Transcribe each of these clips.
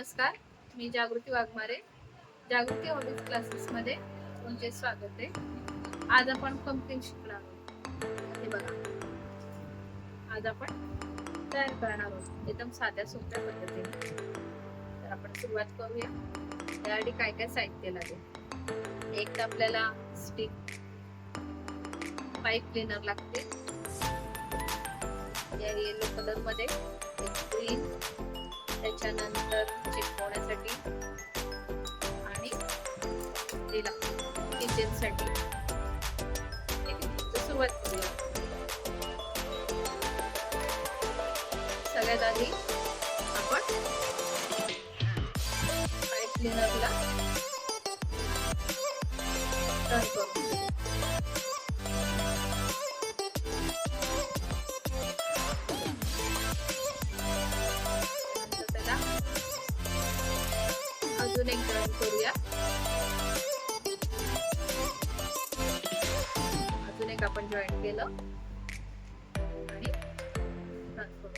नमस्कार, मी जागृती वाघमारे. जागृती हॉबीज क्लासेसमध्ये तुमचे स्वागत आहे. आज आपण पंपकिन शिकणार आहोत. हे बघा, आज आपण तयार करणार आहोत एकदम साध्या सोप्या पद्धतीने. तर आपण सुरुवात करूया. त्यासाठी काय काय साहित्य लागेल. एक तर आपल्याला स्टिक, पाईप क्लीनर लागते, या येलो कलर मध्ये, ग्रीन, त्याच्यानंतर चिकटवण्यासाठी आणि ते लागते किचन साठी. सुरुवात करूया. सगळ्यात आधी आपण पाईप क्लीनरला टर्न करू. अजून एक जॉईन करूया. अजून एक आपण जॉईन केलं आणि रन करू.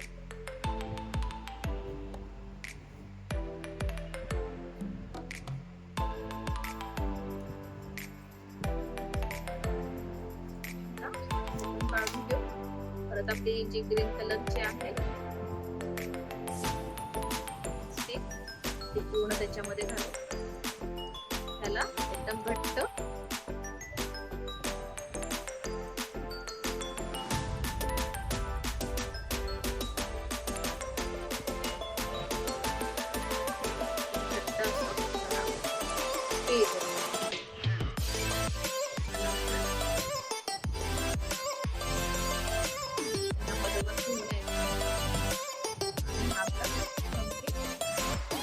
काढून घेऊ. परत आपली जी ग्रीन कलरची आहे पूर्ण त्याच्यामध्ये घालू. त्याला एकदम घट्ट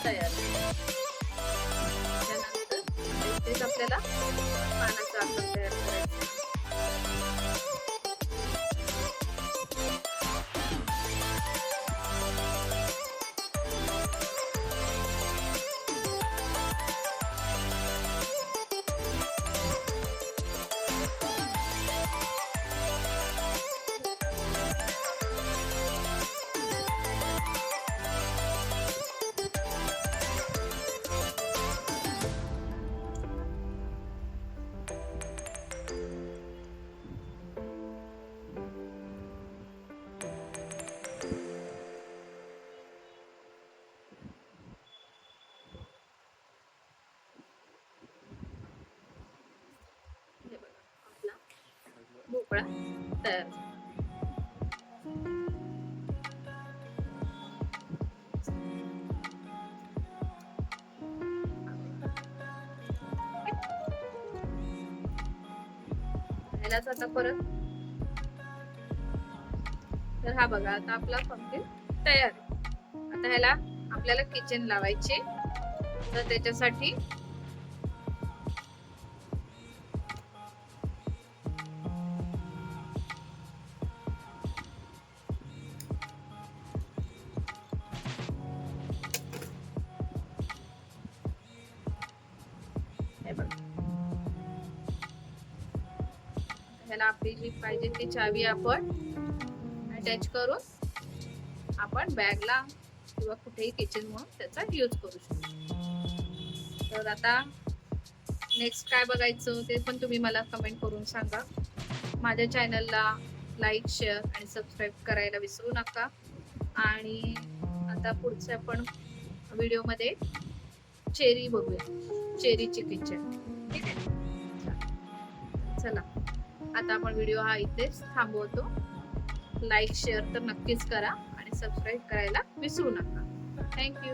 तयार. त्यानंतर तेच आपल्याला पानाचा आकार तयार करायचा. भोपळा तयार. ह्यालाच आता परत. तर हा बघा, आता आपला पंपकिन तयार आहे. आता ह्याला आपल्याला किचन लावायचे. तर त्याच्यासाठी ह्याला आपली जी पाहिजे ती चावी आपण अटॅच करून आपण बॅगला किंवा कुठेही किचन म्हणून त्याचा यूज करू शकतो. तर आता नेक्स्ट काय बघायचं ते पण तुम्ही मला कमेंट करून सांगा. माझ्या चॅनलला लाईक, शेअर आणि सबस्क्राईब करायला विसरू नका. आणि आता पुढच्या आपण व्हिडिओमध्ये चेरी बघूया, चेरीची किचन. ठीक आहे, चला आता आपण व्हिडिओ हा इथेच थांबवतो. लाईक शेअर तर नक्कीच करा आणि सबस्क्राईब करायला विसरू नका. थँक्यू.